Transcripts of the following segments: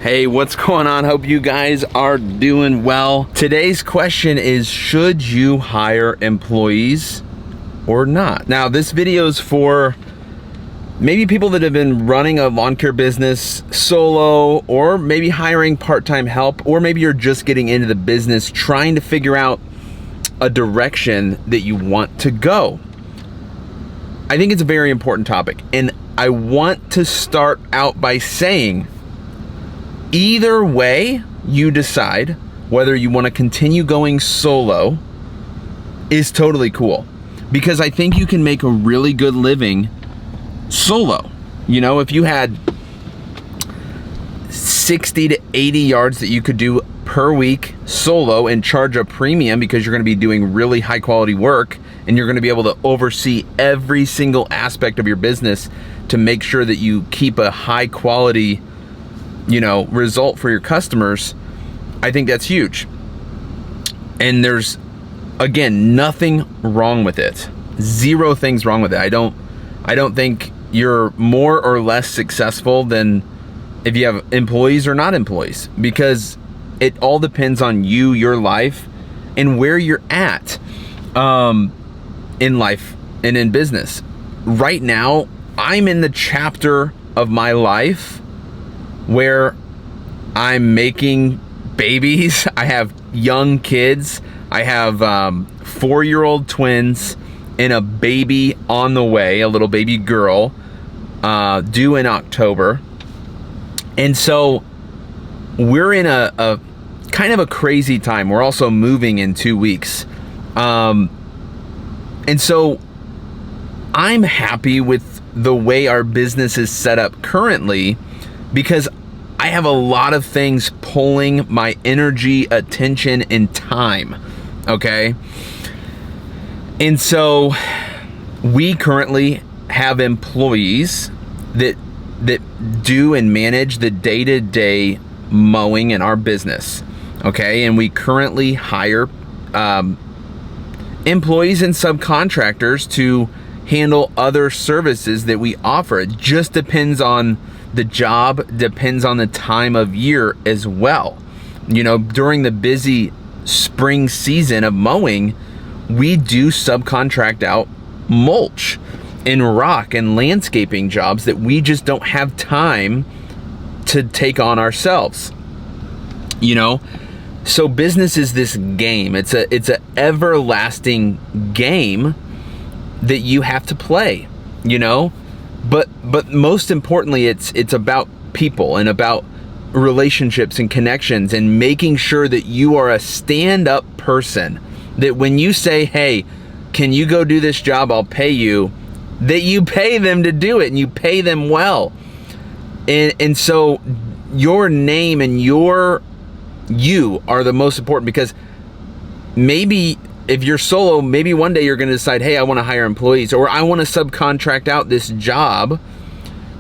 Hey, what's going on? Hope you guys are doing well. Today's question is, should you hire employees or not? Now, this video is for maybe people that have been running a lawn care business solo, or maybe hiring part-time help, or maybe you're just getting into the business trying to figure out a direction that you want to go. I think it's a very important topic, and I want to start out by saying, either way you decide, whether you want to continue going solo is totally cool, because I think you can make a really good living solo. You know, if you had 60 to 80 yards that you could do per week solo and charge a premium because you're going to be doing really high quality work, and you're going to be able to oversee every single aspect of your business to make sure that you keep a high quality result for your customers. I think that's huge. And there's, again, nothing wrong with it. Zero things wrong with it. I don't think you're more or less successful than if you have employees or not employees, because it all depends on you, your life, and where you're at in life and in business. Right now, I'm in the chapter of my life where I'm making babies. I have young kids. I have 4-year-old twins and a baby on the way, a little baby girl, due in October. And so we're in a kind of a crazy time. We're also moving in 2 weeks. And so I'm happy with the way our business is set up currently, because I have a lot of things pulling my energy, attention, and time, okay? And so we currently have employees that do and manage the day-to-day mowing in our business, okay? And we currently hire employees and subcontractors to handle other services that we offer. It just depends on the job, depends on the time of year as well. You know, during the busy spring season of mowing, we do subcontract out mulch and rock and landscaping jobs that we just don't have time to take on ourselves. You know, so business is this game. It's a everlasting game that you have to play, you know? But most importantly, it's about people and about relationships and connections, and making sure that you are a stand-up person, that when you say, hey, can you go do this job, I'll pay you, that you pay them to do it, and you pay them well. And so your name and you are the most important, because maybe if you're solo, maybe one day you're going to decide, hey, I want to hire employees, or I want to subcontract out this job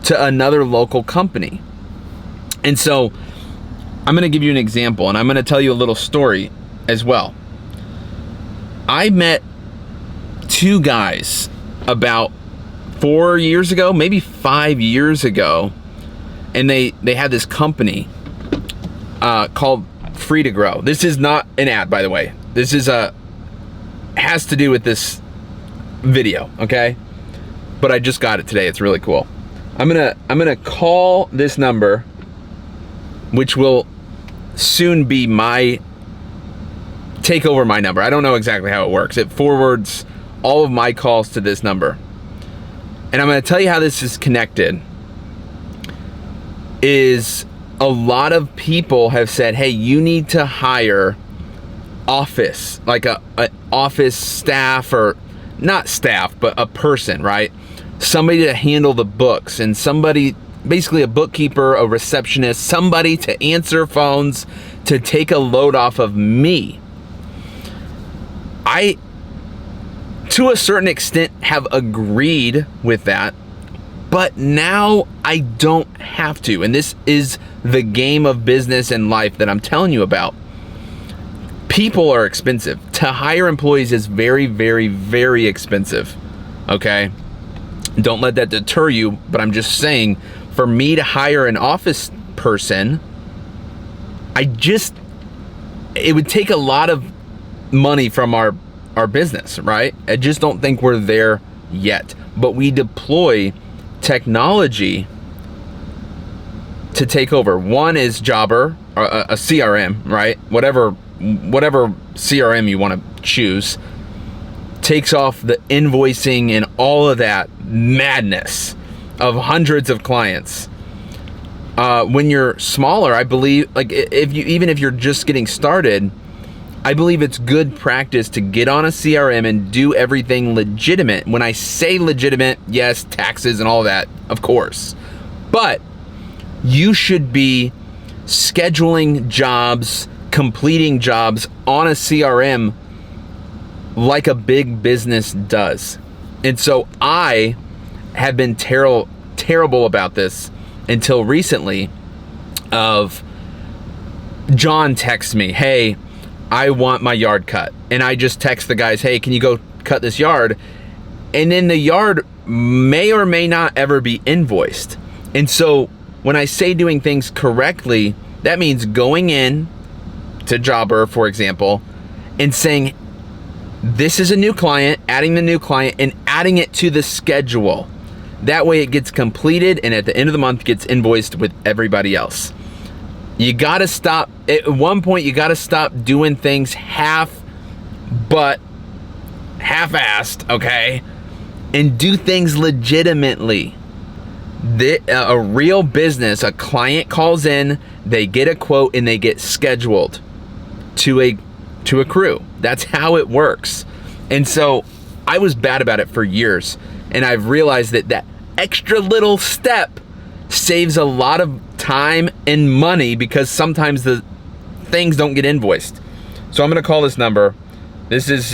to another local company. And so I'm going to give you an example, and I'm going to tell you a little story as well. I met 2 guys about 4 years ago, maybe 5 years ago, and they had this company called Free to Grow. This is not an ad, by the way. This is has to do with this video, okay? But I just got it today. It's really cool. I'm gonna call this number, which will soon be take over my number. I don't know exactly how it works. It forwards all of my calls to this number. And I'm gonna tell you how this is connected. Is a lot of people have said, hey, you need to hire office, like a office staff, or not staff, but a person, right? Somebody to handle the books, and somebody, basically a bookkeeper, a receptionist, somebody to answer phones, to take a load off of me. I, to a certain extent, have agreed with that, but now I don't have to. And this is the game of business and life that I'm telling you about. People are expensive. To hire employees is very, very, very expensive, okay? Don't let that deter you, but I'm just saying, for me to hire an office person it would take a lot of money from our business, right? I just don't think we're there yet. But we deploy technology to take over. One is Jobber, or a CRM, right? Whatever CRM you want to choose, takes off the invoicing and all of that madness of hundreds of clients. When you're smaller, I believe, like even if you're just getting started, I believe it's good practice to get on a CRM and do everything legitimate. When I say legitimate, yes, taxes and all that, of course. But you should be scheduling jobs, completing jobs on a CRM like a big business does. And so I have been terrible about this until recently. Of John texts me, hey, I want my yard cut. And I just text the guys, hey, can you go cut this yard? And then the yard may or may not ever be invoiced. And so when I say doing things correctly, that means going in to Jobber, for example, and saying, this is a new client, adding the new client and adding it to the schedule. That way it gets completed and at the end of the month gets invoiced with everybody else. You gotta stop, at one point you gotta stop doing things half-assed, okay? And do things legitimately. A real business, a client calls in, they get a quote and they get scheduled to a crew. That's how it works. And so I was bad about it for years, and I've realized that extra little step saves a lot of time and money because sometimes the things don't get invoiced. So I'm gonna call this number. This is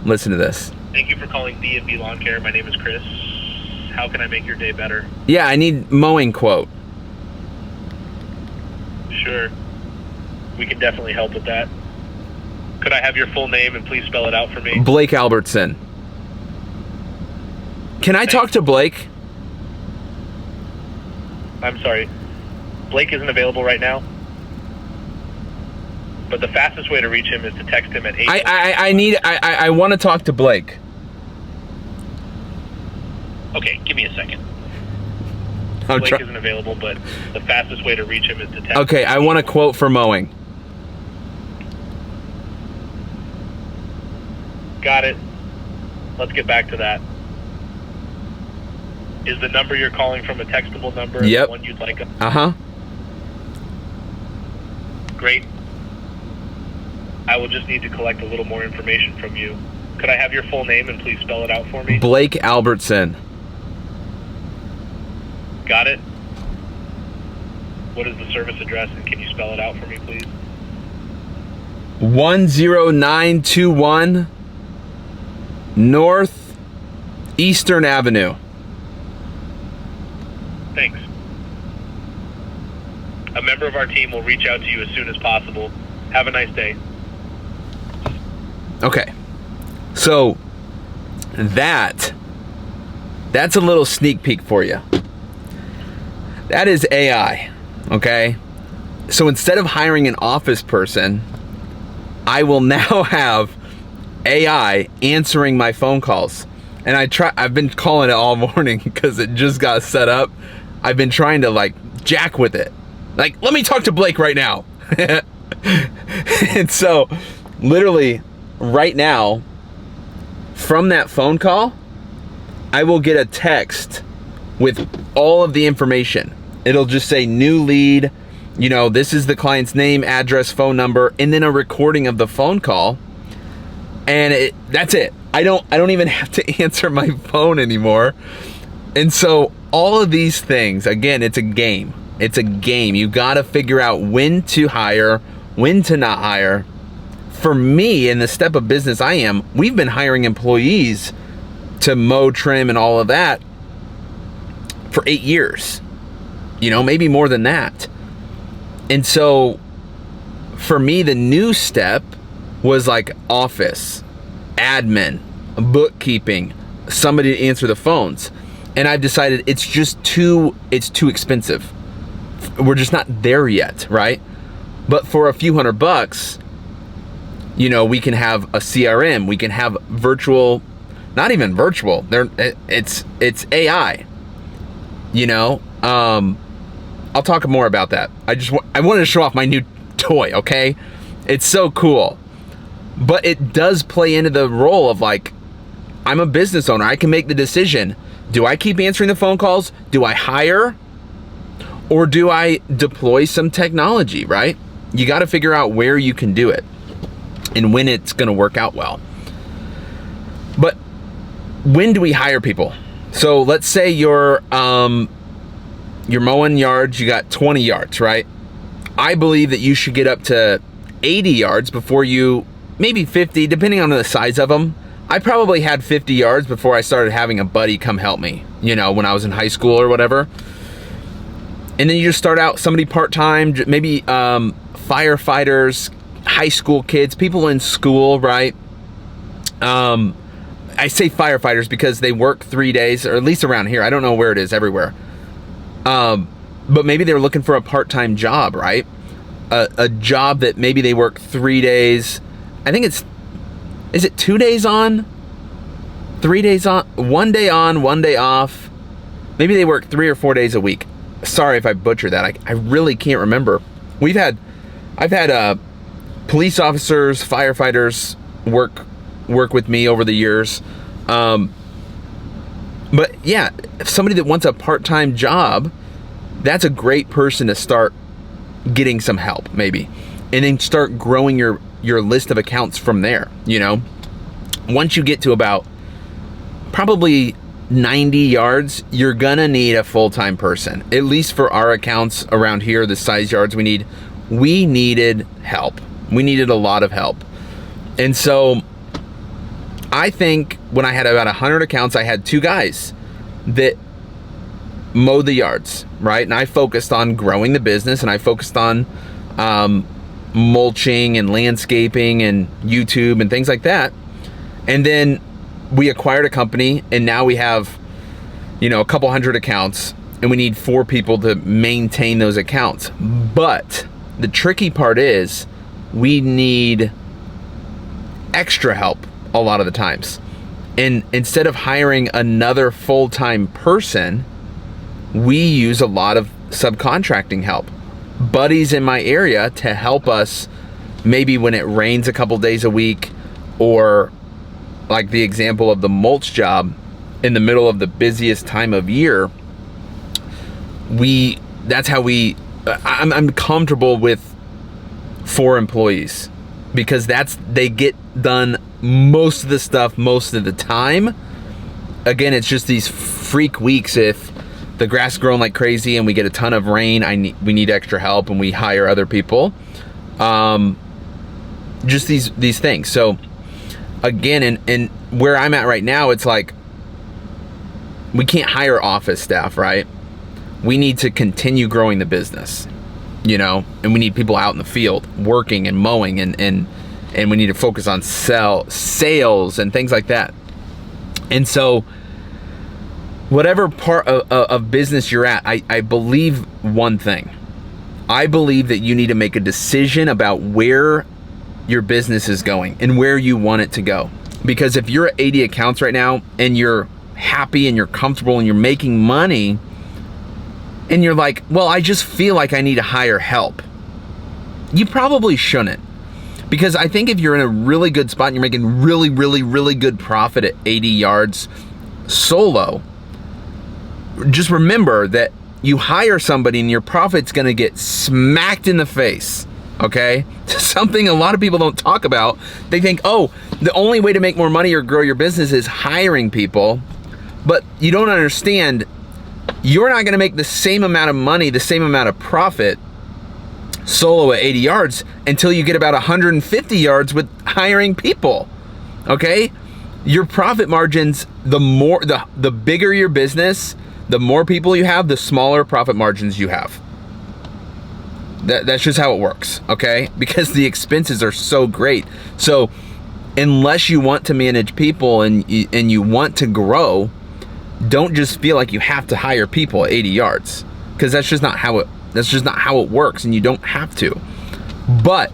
listen to this. Thank you for calling D&B Lawn Care. My name is Chris. How can I make your day better? Yeah, I need mowing quote. Sure. We can definitely help with that. Could I have your full name and please spell it out for me? Blake Albertson. Can I talk to Blake? I'm sorry. Blake isn't available right now. But the fastest way to reach him is to text him at 8. I want to talk to Blake. Okay, give me a second. Blake isn't available, but the fastest way to reach him is to text. Okay, I want a quote for mowing. Got it. Let's get back to that. Is the number you're calling from a textable number? Yep. The one you'd like? Uh-huh. Great. I will just need to collect a little more information from you. Could I have your full name and please spell it out for me? Blake Albertson. Got it. What is the service address and can you spell it out for me, please? 10921 North Eastern Avenue. Thanks. A member of our team will reach out to you as soon as possible. Have a nice day. Okay. So that's a little sneak peek for you. That is AI, okay? So instead of hiring an office person, I will now have AI answering my phone calls. And I've been calling it all morning because it just got set up. I've been trying to like jack with it. Like, let me talk to Blake right now. And so literally right now from that phone call, I will get a text with all of the information. It'll just say new lead, you know, this is the client's name, address, phone number, and then a recording of the phone call. And that's it. I don't even have to answer my phone anymore. And so all of these things, again, it's a game. It's a game. You got to figure out when to hire, when to not hire. For me, in the step of business I am, we've been hiring employees to mow, trim, and all of that for 8 years. You know, maybe more than that. And so for me, the new step was like office, admin, bookkeeping, somebody to answer the phones. And I've decided it's too expensive We're just not there yet, right? But for a few $100, you know, we can have a CRM, we can have virtual, not even virtual, it's AI, you know. I'll talk more about that. I wanted to show off my new toy, okay? It's so cool. But it does play into the role of like, I'm a business owner. I can make the decision. Do I keep answering the phone calls? Do I hire? Or do I deploy some technology, right? You got to figure out where you can do it and when it's going to work out well. But when do we hire people? So let's say you're mowing yards, you got 20 yards, right? I believe that you should get up to 80 yards before you, maybe 50, depending on the size of them. I probably had 50 yards before I started having a buddy come help me, you know, when I was in high school or whatever. And then you just start out somebody part-time, maybe firefighters, high school kids, people in school, right? I say firefighters because they work 3 days, or at least around here. I don't know where it is everywhere. But maybe they're looking for a part-time job, right? A job that maybe they work 3 days. I think is it 2 days on, 3 days on, 1 day on, 1 day off? Maybe they work 3 or 4 days a week. Sorry if I butchered that. I really can't remember. I've had police officers, firefighters work with me over the years. But yeah, if somebody that wants a part-time job, that's a great person to start getting some help, maybe, and then start growing your list of accounts from there. You know, once you get to about probably 90 yards, you're gonna need a full-time person. At least for our accounts around here, the size yards we needed help. We needed a lot of help. And so I think when I had about 100 accounts, I had 2 guys that mowed the yards, right? And I focused on growing the business, and I focused on mulching and landscaping and YouTube and things like that. And then we acquired a company, and now we have, you know, a couple hundred accounts, and we need 4 people to maintain those accounts. But the tricky part is we need extra help a lot of the times. And instead of hiring another full-time person, we use a lot of subcontracting help. Buddies in my area to help us, maybe when it rains a couple days a week, or like the example of the mulch job in the middle of the busiest time of year. That's how I'm comfortable with 4 employees, because they get done most of the stuff most of the time. Again, it's just these freak weeks. If the grass is growing like crazy and we get a ton of rain, we need extra help, and we hire other people. Just these things. So again, and where I'm at right now, it's like we can't hire office staff, right? We need to continue growing the business, you know, and we need people out in the field working and mowing, and we need to focus on sales and things like that. And so whatever part of business you're at, I believe one thing. I believe that you need to make a decision about where your business is going and where you want it to go. Because if you're at 80 accounts right now and you're happy and you're comfortable and you're making money, and you're like, well, I just feel like I need to hire help, you probably shouldn't. Because I think if you're in a really good spot and you're making really, really, really good profit at 80 yards solo, just remember that you hire somebody and your profit's going to get smacked in the face, okay? Something a lot of people don't talk about. They think, oh, the only way to make more money or grow your business is hiring people. But you don't understand, you're not going to make the same amount of money, the same amount of profit solo at 80 yards until you get about 150 yards with hiring people, okay? Your profit margins, the bigger your business, the more people you have, the smaller profit margins you have. That's just how it works, okay? Because the expenses are so great. So unless you want to manage people and you want to grow, don't just feel like you have to hire people at 80 yards, because that's just not how That's just not how it works, and you don't have to. But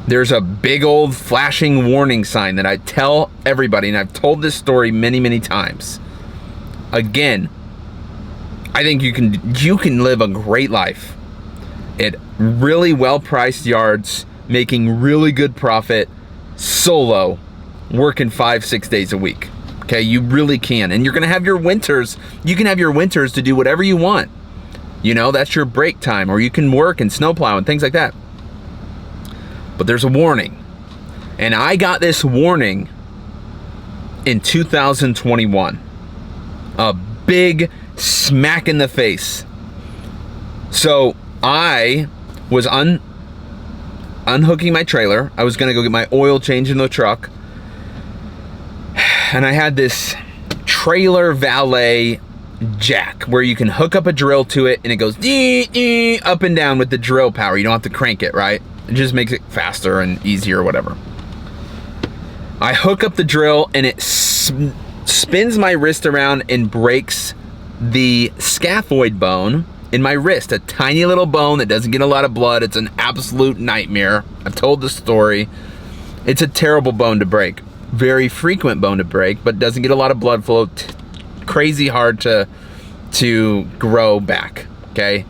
there's a big old flashing warning sign that I tell everybody, and I've told this story many, many times. Again, I think you can live a great life at really well-priced yards, making really good profit, solo, working 5-6 days a week. Okay, you really can. And you're gonna have your winters. You can have your winters to do whatever you want. You know, that's your break time, or you can work and snowplow and things like that. But there's a warning. And I got this warning in 2021. A big smack in the face. So I was unhooking my trailer. I was gonna go get my oil changed in the truck. And I had this trailer valet jack where you can hook up a drill to it and it goes up and down with the drill power. You don't have to crank it, right? It just makes it faster and easier or whatever. I hook up the drill and it spins my wrist around and breaks the scaphoid bone in my wrist. A tiny little bone that doesn't get a lot of blood. It's an absolute nightmare. I've told the story. It's a terrible bone to break. Very frequent bone to break, but doesn't get a lot of blood flow. Crazy hard to grow back, okay?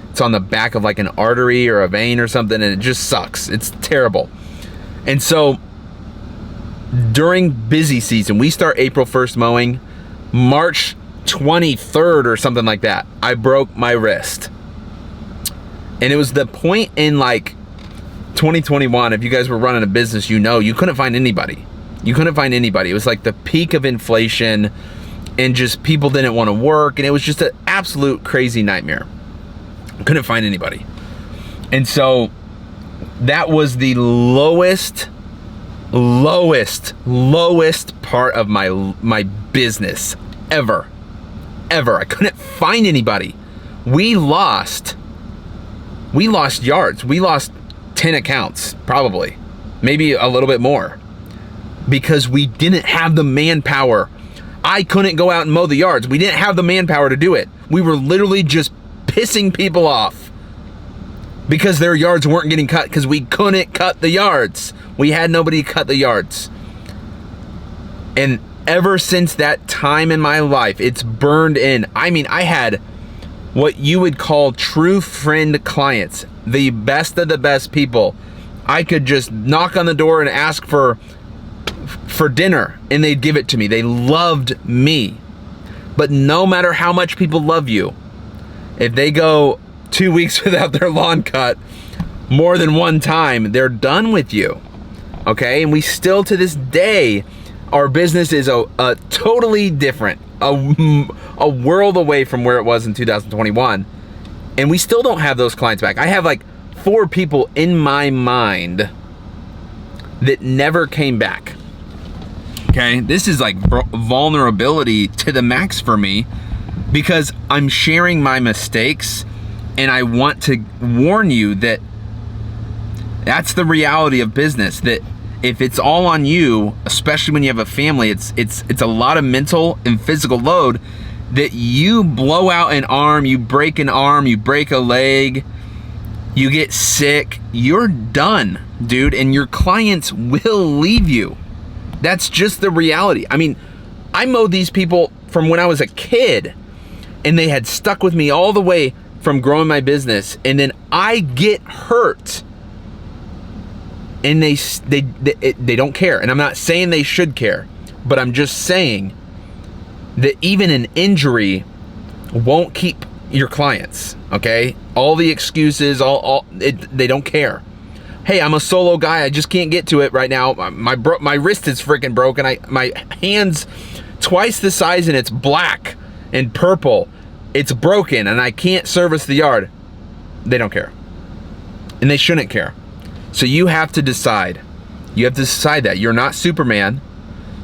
It's on the back of like an artery or a vein or something, and it just sucks. It's terrible. And so during busy season, we start April 1st mowing. March 23rd or something like that, I broke my wrist. And it was the point in like 2021, if you guys were running a business, you know, you couldn't find anybody. You couldn't find anybody. It was like the peak of inflation, and just people didn't want to work, and it was just an absolute crazy nightmare. Couldn't find anybody. And so that was the lowest part of my business ever. I couldn't find anybody. We lost yards. We lost 10 accounts, probably, maybe a little bit more, because we didn't have the manpower. I couldn't go out and mow the yards. We didn't have the manpower to do it. We were literally just pissing people off because their yards weren't getting cut because we couldn't cut the yards. We had nobody to cut the yards. And ever since that time in my life, it's burned in. I mean, I had what you would call true friend clients, the best of the best people. I could just knock on the door and ask for dinner and they'd give it to me. They loved me. But no matter how much people love you, if they go 2 weeks without their lawn cut more than one time, they're done with you. Okay? And we still, to this day, our business is a totally different, a world away from where it was in 2021. And we still don't have those clients back. I have like 4 people in my mind that never came back. Okay, this is like vulnerability to the max for me, because I'm sharing my mistakes, and I want to warn you that that's the reality of business. That if it's all on you, especially when you have a family, it's a lot of mental and physical load. That you blow out an arm, you break an arm, you break a leg, you get sick, you're done, dude, and your clients will leave you. That's just the reality. I mean, I mowed these people from when I was a kid, and they had stuck with me all the way from growing my business, and then I get hurt, and they don't care. And I'm not saying they should care, but I'm just saying that even an injury won't keep your clients, okay? All the excuses, they don't care. Hey, I'm a solo guy. I just can't get to it right now. My wrist is freaking broken. My hand's twice the size and it's black and purple. It's broken and I can't service the yard. They don't care. And they shouldn't care. So you have to decide. You have to decide that. You're not Superman.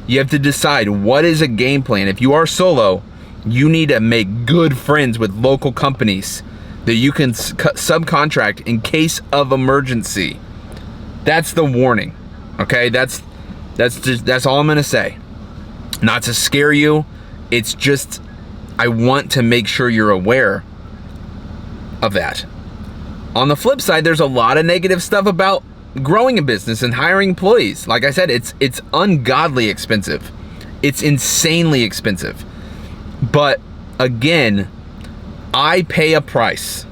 You have to decide what is a game plan. If you are solo, you need to make good friends with local companies that you can subcontract in case of emergency. That's the warning, okay? That's all I'm gonna say. Not to scare you. It's just, I want to make sure you're aware of that. On the flip side, there's a lot of negative stuff about growing a business and hiring employees. Like I said, it's ungodly expensive. It's insanely expensive. But again, I pay a price.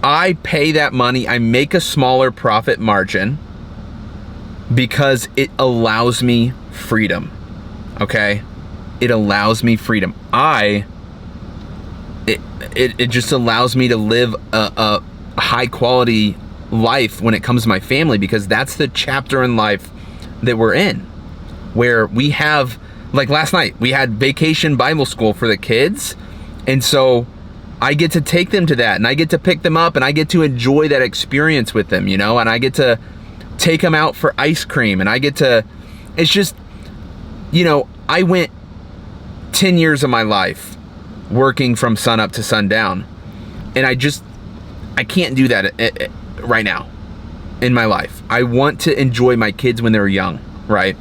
I pay that money. I make a smaller profit margin because it allows me freedom. Okay? It allows me freedom. It just allows me to live a high quality life when it comes to my family, because that's the chapter in life that we're in, where we have, like last night, we had vacation Bible school for the kids. And so I get to take them to that, and I get to pick them up, and I get to enjoy that experience with them, and I get to take them out for ice cream, and I get to, it's just, I went 10 years of my life working from sun up to sundown, and I can't do that right now in my life. I want to enjoy my kids when they're young, right?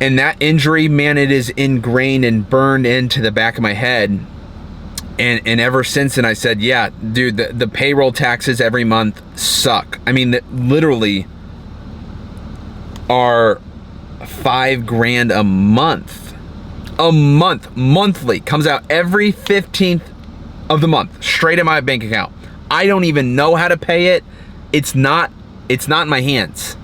And that injury, man, it is ingrained and burned into the back of my head. And ever since then, I said, yeah, dude, the payroll taxes every month suck. I mean, literally are $5,000 a month. Monthly, comes out every 15th of the month, straight in my bank account. I don't even know how to pay it. It's not in my hands.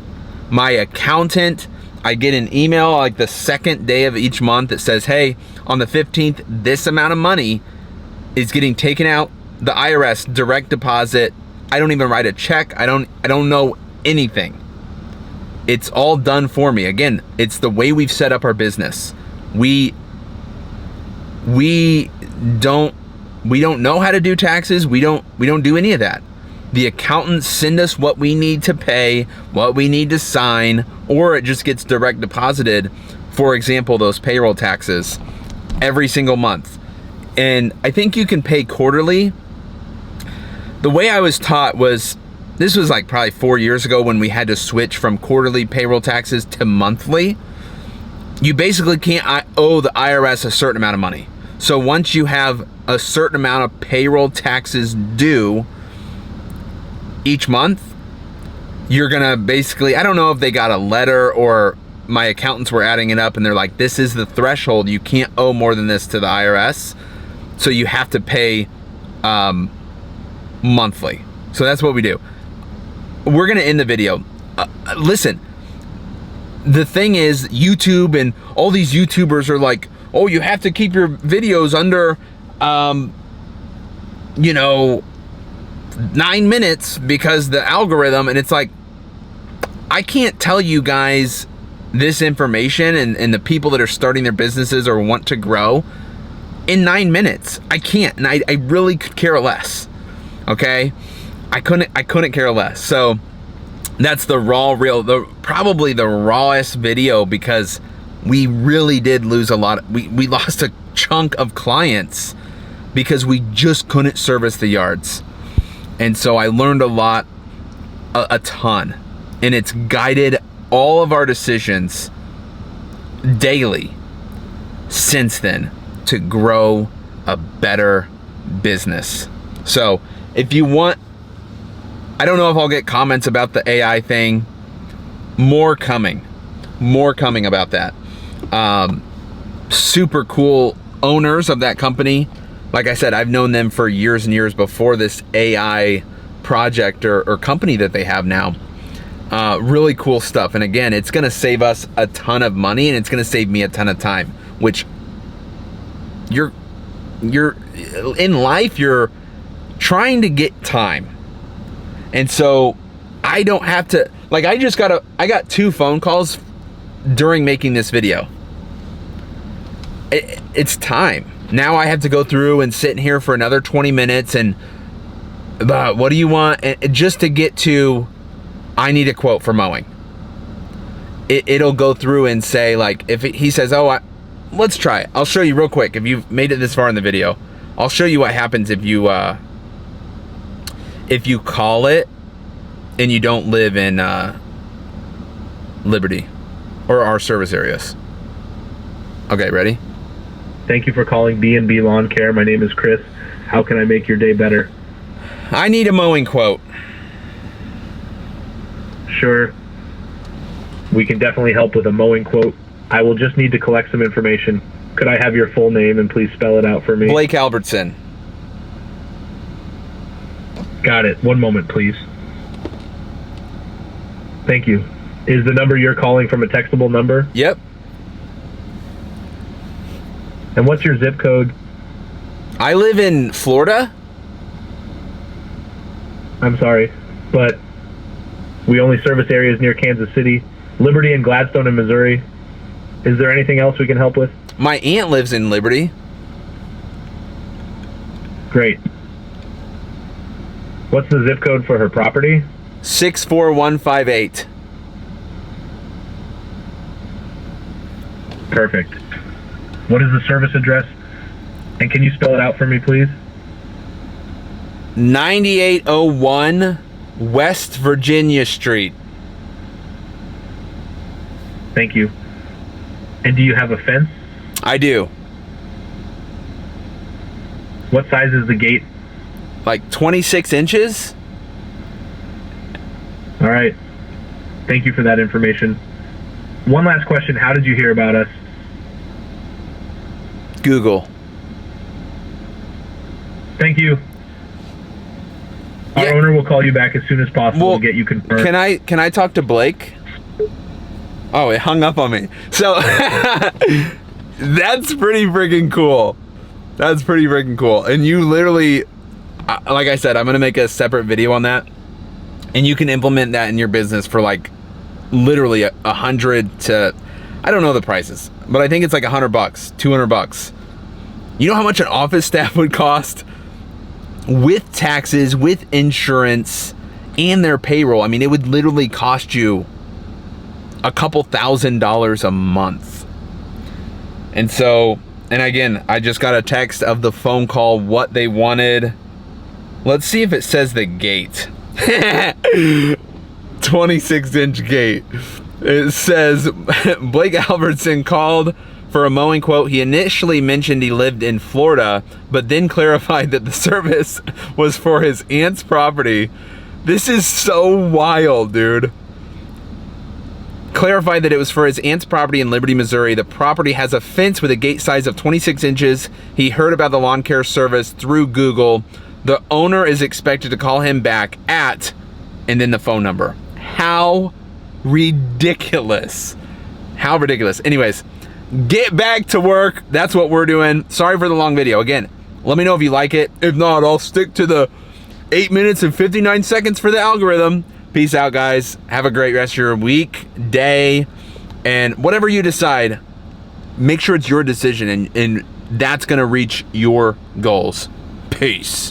My accountant, I get an email like the second day of each month that says, hey, on the 15th, this amount of money is getting taken out, the IRS direct deposit. I don't even write a check. I don't know anything. It's all done for me. Again, it's the way we've set up our business. We don't know how to do taxes. We don't do any of that. The accountants send us what we need to pay, what we need to sign, or it just gets direct deposited. For example, those payroll taxes every single month. And I think you can pay quarterly. The way I was taught was, this was like probably 4 years ago when we had to switch from quarterly payroll taxes to monthly. You basically can't owe the IRS a certain amount of money. So once you have a certain amount of payroll taxes due each month, you're gonna basically, I don't know if they got a letter or my accountants were adding it up and they're like, this is the threshold. You can't owe more than this to the IRS. So you have to pay monthly. So that's what we do. We're gonna end the video. Listen, the thing is, YouTube and all these YouTubers are like, oh, you have to keep your videos under, 9 minutes because the algorithm, and it's like, I can't tell you guys this information and the people that are starting their businesses or want to grow in 9 minutes. I can't, and I really could care less. Okay, I couldn't care less. So that's the probably the rawest video, because we really did lose a lot. We lost a chunk of clients because we just couldn't service the yards. And so I learned a ton, and it's guided all of our decisions daily since then to grow a better business. So if you want, I don't know if I'll get comments about the AI thing. More coming about that. Super cool owners of that company. Like I said, I've known them for years and years before this AI project or company that they have now. Really cool stuff. And again, it's going to save us a ton of money, and it's going to save me a ton of time, which you're in life, you're trying to get time. And so I don't have to, like, I got 2 phone calls during making this video. It's time. Now I have to go through and sit in here for another 20 minutes and what do you want? And just to get to, I need a quote for mowing. It'll go through and say, like, if he says, oh, let's try it. I'll show you real quick. If you've made it this far in the video, I'll show you what happens if you call it and you don't live in Liberty or our service areas. Okay, ready? Thank you for calling B&B Lawn Care. My name is Chris. How can I make your day better? I need a mowing quote. Sure. We can definitely help with a mowing quote. I will just need to collect some information. Could I have your full name and please spell it out for me? Blake Albertson. Got it. One moment, please. Thank you. Is the number you're calling from a textable number? Yep. And what's your zip code? I live in Florida. I'm sorry, but we only service areas near Kansas City, Liberty, and Gladstone in Missouri. Is there anything else we can help with? My aunt lives in Liberty. Great. What's the zip code for her property? 64158. Perfect. What is the service address? And can you spell it out for me, please? 9801 West Virginia Street. Thank you. And do you have a fence? I do. What size is the gate? Like 26 inches? All right. Thank you for that information. One last question. How did you hear about us? Google. Thank you. Our owner will call you back as soon as possible to get you confirmed. Can I talk to Blake? Oh, it hung up on me. So that's pretty freaking cool. That's pretty freaking cool. And you literally, like I said, I'm gonna make a separate video on that, and you can implement that in your business for like literally 100 to, I don't know the prices, but I think it's like $100, $200. You know how much an office staff would cost with taxes, with insurance, and their payroll? I mean, it would literally cost you a couple $1,000s a month. And so, and again, I just got a text of the phone call, what they wanted. Let's see if it says the gate. 26-inch gate. It says Blake Albertson called for a mowing quote. He initially mentioned he lived in Florida, but then clarified that the service was for his aunt's property. This is so wild, dude. Clarified that it was for his aunt's property in Liberty, Missouri. The property has a fence with a gate size of 26 inches. He heard about the lawn care service through Google. The owner is expected to call him back at, and then the phone number. How ridiculous. How ridiculous. Anyways, get back to work. That's what we're doing. Sorry for the long video. Again, let me know if you like it. If not, I'll stick to the 8 minutes and 59 seconds for the algorithm. Peace out, guys. Have a great rest of your week, day, and whatever you decide, make sure it's your decision, and that's going to reach your goals. Peace.